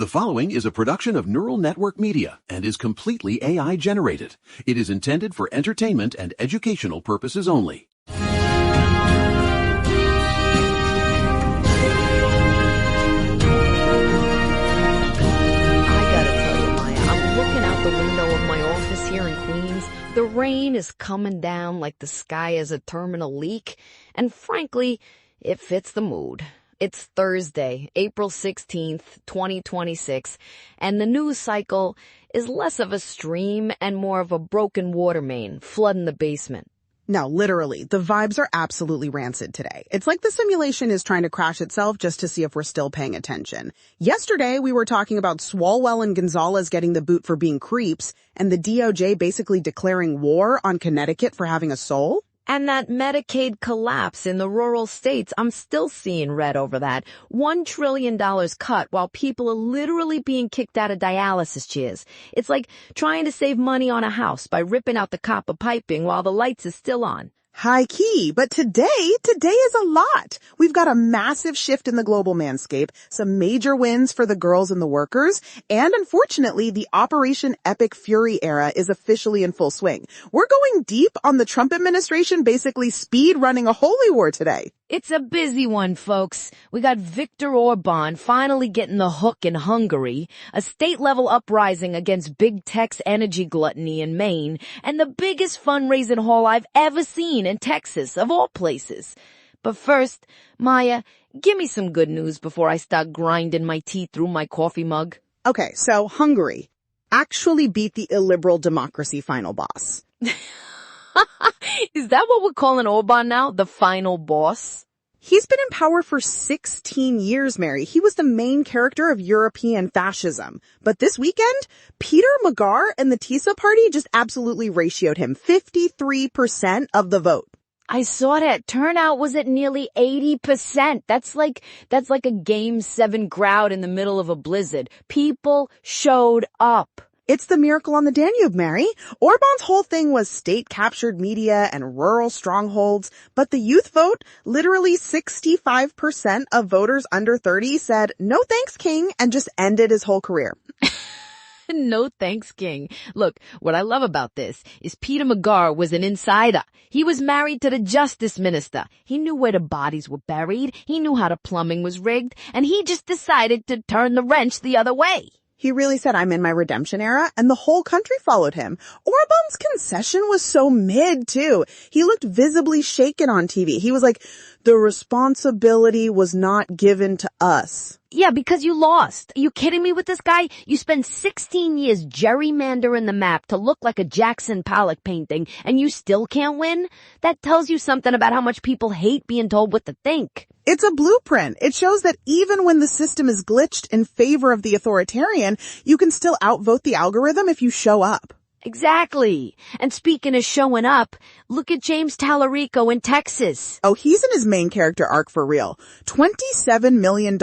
The following is a production of Neural Network Media and is completely AI generated. It is intended for entertainment and educational purposes only. I gotta tell you, Maya, I'm looking out the window of my office here in Queens. The rain is coming down like the sky has a terminal leak, and frankly, it fits the mood. It's Thursday, April 16th, 2026, and the news cycle is less of a stream and more of a broken water main flooding the basement. No, literally, the vibes are absolutely rancid today. It's like the simulation is trying to crash itself just to see if we're still paying attention. Yesterday, we were talking about Swalwell and Gonzalez getting the boot for being creeps, and the DOJ basically declaring war on Connecticut for having a soul. And that Medicaid collapse in the rural states, I'm still seeing red over that. $1 trillion cut while people are literally being kicked out of dialysis chairs. It's like trying to save money on a house by ripping out the copper piping while the lights are still on. High key, but today is a lot. We've got a massive shift in the global landscape, some major wins for the girls and the workers, and unfortunately, the Operation Epic Fury era is officially in full swing. We're going deep on the Trump administration basically speed running a holy war today. It's a busy one, folks. We got Viktor Orbán finally getting the hook in Hungary, a state-level uprising against big tech's energy gluttony in Maine, and the biggest fundraising haul I've ever seen in Texas, of all places. But first, Maya, give me some good news before I start grinding my teeth through my coffee mug. Okay, so Hungary actually beat the illiberal democracy final boss. Is that what we're calling Orbán now? The final boss? He's been in power for 16 years, Mary. He was the main character of European fascism. But this weekend, Peter Magyar and the TISA party just absolutely ratioed him. 53% of the vote. I saw that. Turnout was at nearly 80%. That's like a Game 7 crowd in the middle of a blizzard. People showed up. It's the miracle on the Danube, Mary. Orbán's whole thing was state-captured media and rural strongholds, but the youth vote, literally 65% of voters under 30 said, "No thanks, King," and just ended his whole career. No thanks, King. Look, what I love about this is Peter Magyar was an insider. He was married to the justice minister. He knew where the bodies were buried. He knew how the plumbing was rigged, and he just decided to turn the wrench the other way. He really said, "I'm in my redemption era," and the whole country followed him. Orbán's concession was so mid, too. He looked visibly shaken on TV. He was like, "The responsibility was not given to us." Yeah, because you lost. Are you kidding me with this guy? You spent 16 years gerrymandering the map to look like a Jackson Pollock painting, and you still can't win? That tells you something about how much people hate being told what to think. It's a blueprint. It shows that even when the system is glitched in favor of the authoritarian, you can still outvote the algorithm if you show up. Exactly. And speaking of showing up, look at James Tallarico in Texas. Oh, he's in his main character arc for real. $27 million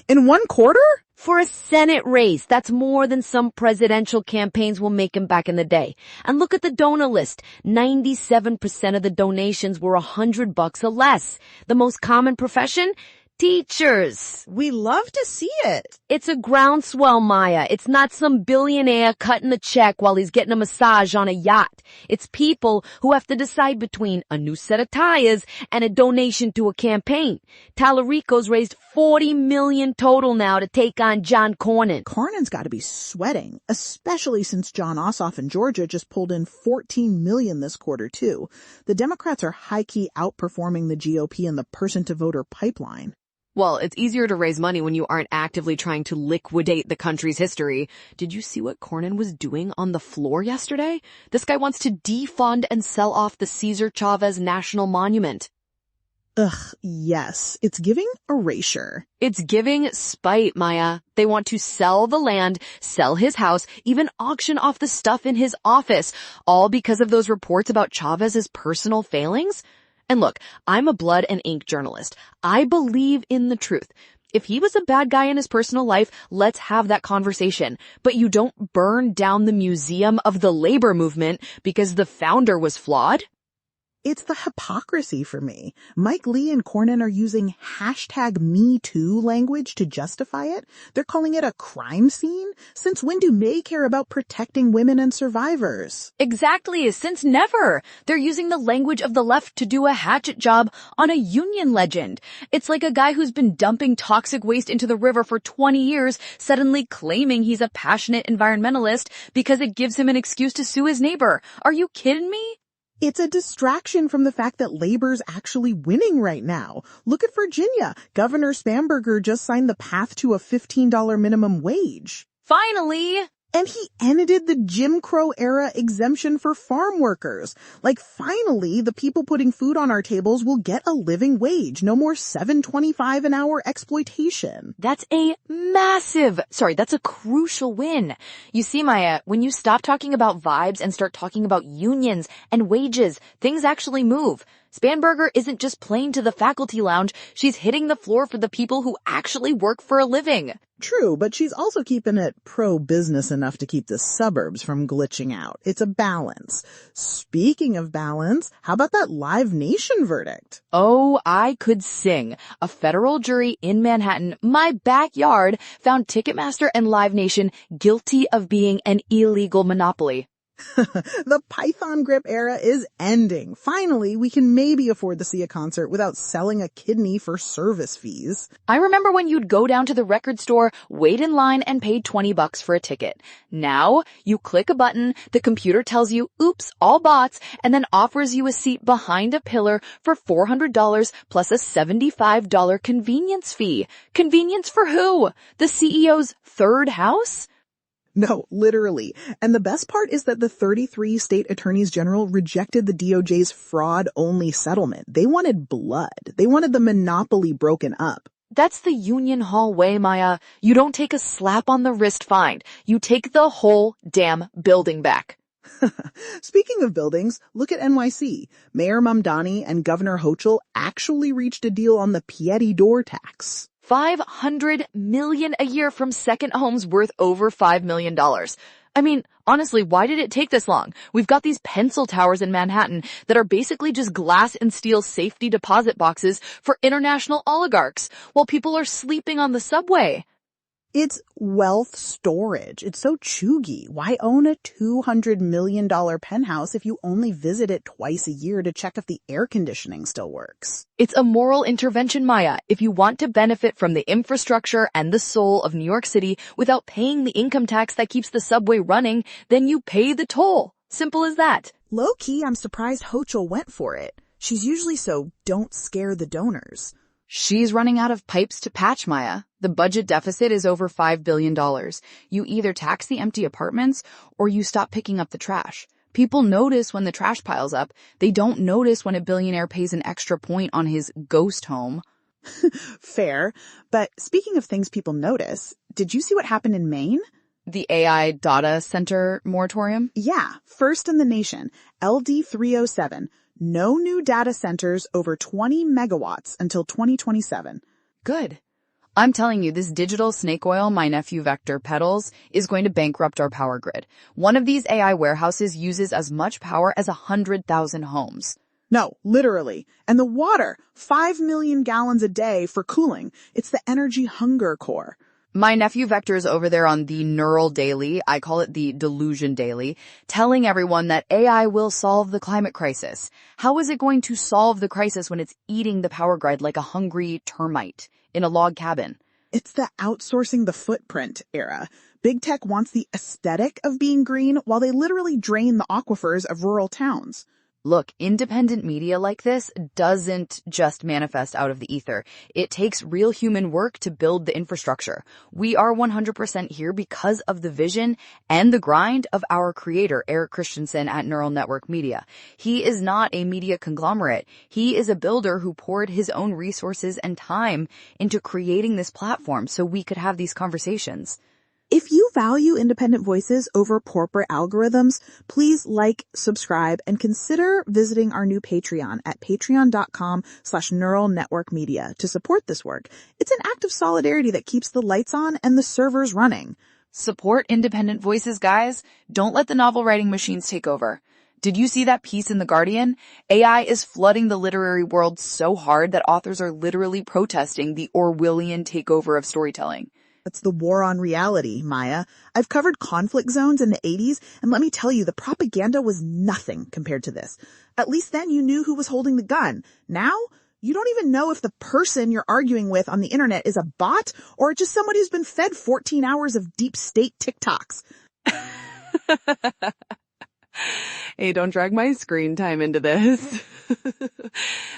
in one quarter? For a Senate race, that's more than some presidential campaigns were making back in the day. And look at the donor list. 97% of the donations were $100 or less. The most common profession? Teachers. We love to see it. It's a groundswell, Maya. It's not some billionaire cutting a check while he's getting a massage on a yacht. It's people who have to decide between a new set of tires and a donation to a campaign. Tallarico's raised $40 million total now to take on John Cornyn. Cornyn's got to be sweating, especially since John Ossoff in Georgia just pulled in $14 million this quarter, too. The Democrats are high-key outperforming the GOP in the person-to-voter pipeline. Well, it's easier to raise money when you aren't actively trying to liquidate the country's history. Did you see what Cornyn was doing on the floor yesterday? This guy wants to defund and sell off the Cesar Chavez National Monument. Ugh, yes. It's giving erasure. It's giving spite, Maya. They want to sell the land, sell his house, even auction off the stuff in his office, all because of those reports about Chavez's personal failings. And look, I'm a blood and ink journalist. I believe in the truth. If he was a bad guy in his personal life, let's have that conversation. But you don't burn down the museum of the labor movement because the founder was flawed. It's the hypocrisy for me. Mike Lee and Cornyn are using #MeToo language to justify it. They're calling it a crime scene. Since when do they care about protecting women and survivors? Exactly, since never. They're using the language of the left to do a hatchet job on a union legend. It's like a guy who's been dumping toxic waste into the river for 20 years suddenly claiming he's a passionate environmentalist because it gives him an excuse to sue his neighbor. Are you kidding me? It's a distraction from the fact that Labor's actually winning right now. Look at Virginia. Governor Spanberger just signed the path to a $15 minimum wage. Finally! And he ended the Jim Crow era exemption for farm workers. Like, finally, the people putting food on our tables will get a living wage. No more $7.25 an hour exploitation. That's that's a crucial win. You see, Maya, when you stop talking about vibes and start talking about unions and wages, things actually move. Spanberger isn't just playing to the faculty lounge, she's hitting the floor for the people who actually work for a living. True, but she's also keeping it pro-business enough to keep the suburbs from glitching out. It's a balance. Speaking of balance, how about that Live Nation verdict? Oh, I could sing. A federal jury in Manhattan, my backyard, found Ticketmaster and Live Nation guilty of being an illegal monopoly. The Python grip era is ending. Finally, we can maybe afford to see a concert without selling a kidney for service fees. I remember when you'd go down to the record store, wait in line, and pay $20 for a ticket. Now, you click a button, the computer tells you, oops, all bots, and then offers you a seat behind a pillar for $400 plus a $75 convenience fee. Convenience for who? The CEO's third house? No, literally. And the best part is that the 33 state attorneys general rejected the DOJ's fraud-only settlement. They wanted blood. They wanted the monopoly broken up. That's the Union Hall way, Maya. You don't take a slap on the wrist fine. You take the whole damn building back. Speaking of buildings, look at NYC. Mayor Mamdani and Governor Hochul actually reached a deal on the Piety door tax. $500 million a year from second homes worth over $5 million. I mean, honestly, why did it take this long? We've got these pencil towers in Manhattan that are basically just glass and steel safety deposit boxes for international oligarchs while people are sleeping on the subway. It's wealth storage. It's so chuggy. Why own a $200 million penthouse if you only visit it twice a year to check if the air conditioning still works? It's a moral intervention, Maya. If you want to benefit from the infrastructure and the soul of New York City without paying the income tax that keeps the subway running, then you pay the toll. Simple as that. Low-key, I'm surprised Hochul went for it. She's usually so don't scare the donors. She's running out of pipes to patch, Maya. The budget deficit is over $5 billion. You either tax the empty apartments or you stop picking up the trash. People notice when the trash piles up. They don't notice when a billionaire pays an extra point on his ghost home. Fair. But speaking of things people notice, did you see what happened in Maine? The AI data center moratorium? Yeah, first in the nation. LD 307. No new data centers over 20 megawatts until 2027. Good. I'm telling you, this digital snake oil my nephew Viktor peddles is going to bankrupt our power grid. One of these AI warehouses uses as much power as 100,000 homes. No, literally. And the water, 5 million gallons a day for cooling. It's the energy hunger core. My nephew Viktor is over there on the Neural Daily, I call it the Delusion Daily, telling everyone that AI will solve the climate crisis. How is it going to solve the crisis when it's eating the power grid like a hungry termite in a log cabin? It's the outsourcing the footprint era. Big tech wants the aesthetic of being green while they literally drain the aquifers of rural towns. Look, independent media like this doesn't just manifest out of the ether. It takes real human work to build the infrastructure. We are 100% here because of the vision and the grind of our creator, Eric Christensen at Neural Network Media. He is not a media conglomerate. He is a builder who poured his own resources and time into creating this platform so we could have these conversations. If you value independent voices over corporate algorithms, please like, subscribe, and consider visiting our new Patreon at patreon.com/neural network media to support this work. It's an act of solidarity that keeps the lights on and the servers running. Support independent voices, guys. Don't let the novel writing machines take over. did you see that piece in The Guardian? AI is flooding the literary world so hard that authors are literally protesting the Orwellian takeover of storytelling. That's the war on reality, Maya. I've covered conflict zones in the 80s, and let me tell you, the propaganda was nothing compared to this. At least then you knew who was holding the gun. Now, you don't even know if the person you're arguing with on the internet is a bot or just somebody who's been fed 14 hours of deep state TikToks. Hey, don't drag my screen time into this.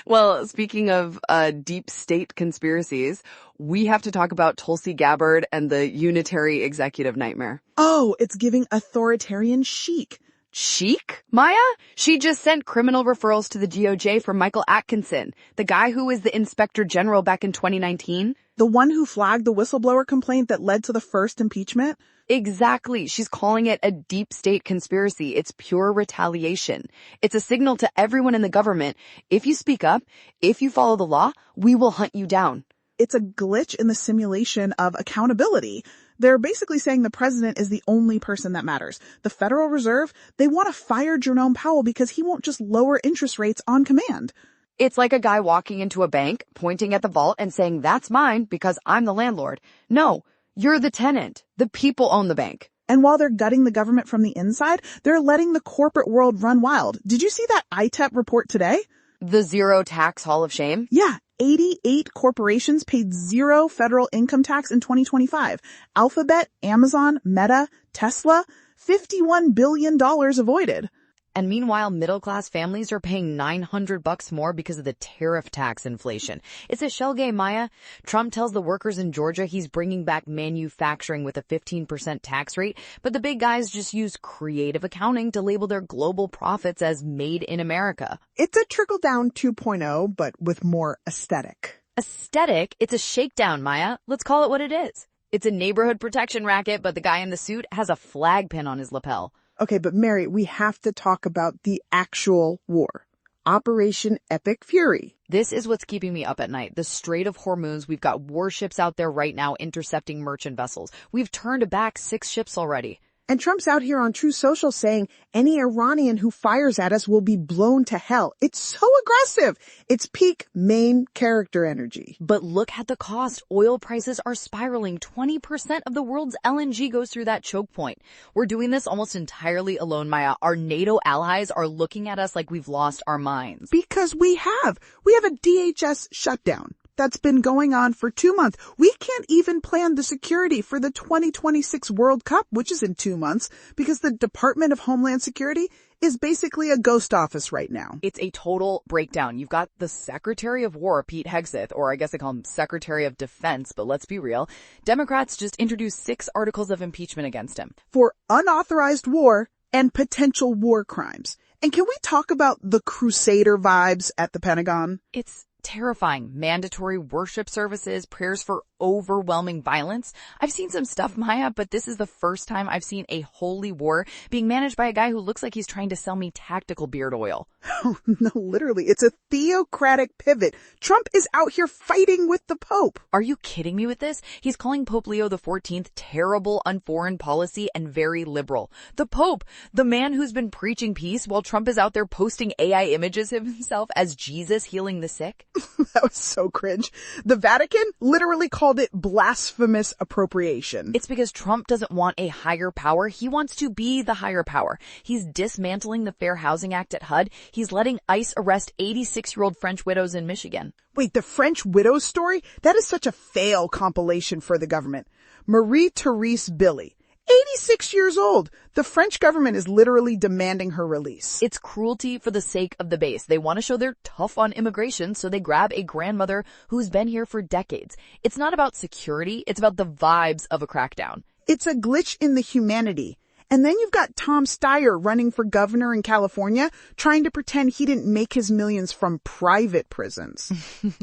Well, speaking of deep state conspiracies, we have to talk about Tulsi Gabbard and the unitary executive nightmare. Oh, it's giving authoritarian chic. Chic, Maya? She just sent criminal referrals to the DOJ for Michael Atkinson, the guy who was the inspector general back in 2019. The one who flagged the whistleblower complaint that led to the first impeachment? Exactly. She's calling it a deep state conspiracy. It's pure retaliation. It's a signal to everyone in the government. If you speak up, if you follow the law, we will hunt you down. It's a glitch in the simulation of accountability. They're basically saying the president is the only person that matters. The Federal Reserve, they want to fire Jerome Powell because he won't just lower interest rates on command. It's like a guy walking into a bank, pointing at the vault and saying, "That's mine because I'm the landlord." No, you're the tenant. The people own the bank. And while they're gutting the government from the inside, they're letting the corporate world run wild. Did you see that ITEP report today? The Zero Tax Hall of Shame? Yeah, 88 corporations paid zero federal income tax in 2025. Alphabet, Amazon, Meta, Tesla, $51 billion avoided. And meanwhile, middle-class families are paying $900 more because of the tariff tax inflation. It's a shell game, Maya. Trump tells the workers in Georgia he's bringing back manufacturing with a 15% tax rate, but the big guys just use creative accounting to label their global profits as made in America. It's a trickle-down 2.0, but with more aesthetic. Aesthetic? It's a shakedown, Maya. Let's call it what it is. It's a neighborhood protection racket, but the guy in the suit has a flag pin on his lapel. Okay, but Mary, we have to talk about the actual war. Operation Epic Fury. This is what's keeping me up at night. The Strait of Hormuz, we've got warships out there right now intercepting merchant vessels. We've turned back 6 ships already. And Trump's out here on True Social saying any Iranian who fires at us will be blown to hell. It's so aggressive. It's peak main character energy. But look at the cost. Oil prices are spiraling. 20% of the world's LNG goes through that choke point. We're doing this almost entirely alone, Maya. Our NATO allies are looking at us like we've lost our minds. Because we have a DHS shutdown that's been going on for 2 months. We can't even plan the security for the 2026 World Cup, which is in 2 months, because the Department of Homeland Security is basically a ghost office right now. It's a total breakdown. You've got the Secretary of War, Pete Hegseth, or I guess they call him Secretary of Defense, but let's be real. Democrats just introduced 6 articles of impeachment against him. For unauthorized war and potential war crimes. And can we talk about the Crusader vibes at the Pentagon? It's terrifying. Mandatory worship services, prayers for overwhelming violence. I've seen some stuff, Maya, but this is the first time I've seen a holy war being managed by a guy who looks like he's trying to sell me tactical beard oil. Oh, no, literally. It's a theocratic pivot. Trump is out here fighting with the Pope. Are you kidding me with this? He's calling Pope Leo XIV terrible on foreign policy and very liberal. The Pope, the man who's been preaching peace while Trump is out there posting AI images of himself as Jesus healing the sick. That was so cringe. The Vatican literally called it blasphemous appropriation. It's because Trump doesn't want a higher power. He wants to be the higher power. He's dismantling the Fair Housing Act at HUD. He's letting ICE arrest 86-year-old French widows in Michigan. Wait, the French widows story? That is such a fail compilation for the government. Marie-Therese Billy, 86 years old. The French government is literally demanding her release. It's cruelty for the sake of the base. They want to show they're tough on immigration, so they grab a grandmother who's been here for decades. It's not about security. It's about the vibes of a crackdown. It's a glitch in the humanity. And then you've got Tom Steyer running for governor in California, trying to pretend he didn't make his millions from private prisons.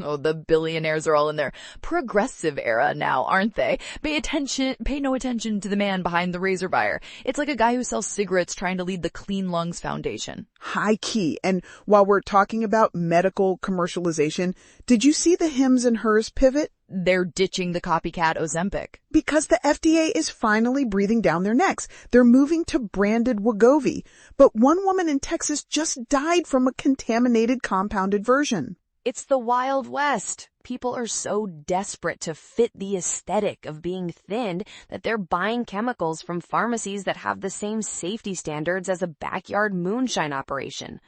Oh, the billionaires are all in their progressive era now, aren't they? Pay no attention to the man behind the razor wire. It's like a guy who sells cigarettes trying to lead the Clean Lungs Foundation. High key. And while we're talking about medical commercialization, did you see the Hims and Hers pivot? They're ditching the copycat Ozempic. Because the FDA is finally breathing down their necks. They're moving to branded Wegovy. But one woman in Texas just died from a contaminated compounded version. It's the Wild West. People are so desperate to fit the aesthetic of being thinned that they're buying chemicals from pharmacies that have the same safety standards as a backyard moonshine operation.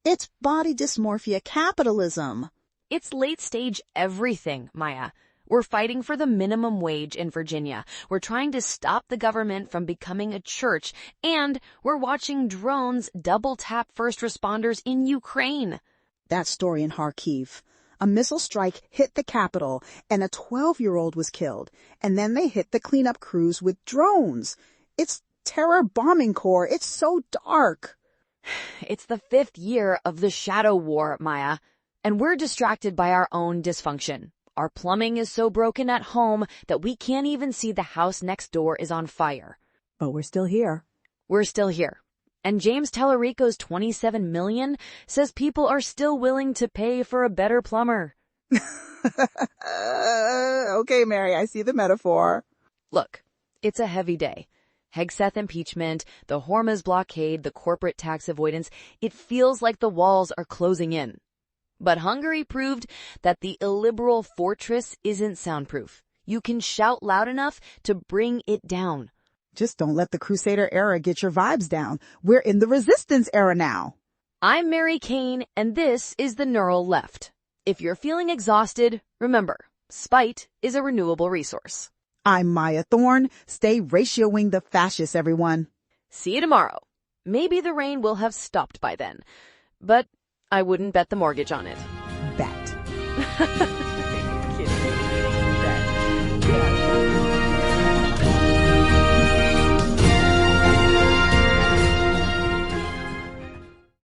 It's body dysmorphia capitalism. It's late-stage everything, Maya. We're fighting for the minimum wage in Virginia. We're trying to stop the government from becoming a church. And we're watching drones double-tap first responders in Ukraine. That story in Kharkiv. A missile strike hit the capital, and a 12-year-old was killed. And then they hit the cleanup crews with drones. It's terror bombing corps. It's so dark. It's the 5th year of the shadow war, Maya. And we're distracted by our own dysfunction. Our plumbing is so broken at home that we can't even see the house next door is on fire. But we're still here. We're still here. And James Tallarico's $27 million says people are still willing to pay for a better plumber. Okay, Mary, I see the metaphor. Look, it's a heavy day. Hegseth impeachment, the Hormuz blockade, the corporate tax avoidance. It feels like the walls are closing in. But Hungary proved that the illiberal fortress isn't soundproof. You can shout loud enough to bring it down. Just don't let the Crusader era get your vibes down. We're in the Resistance era now. I'm Mary Kane, and this is the Neural Left. If you're feeling exhausted, remember, spite is a renewable resource. I'm Maya Thorne. Stay ratioing the fascists, everyone. See you tomorrow. Maybe the rain will have stopped by then, but I wouldn't bet the mortgage on it. Bet. Kidding. Bet. Yeah.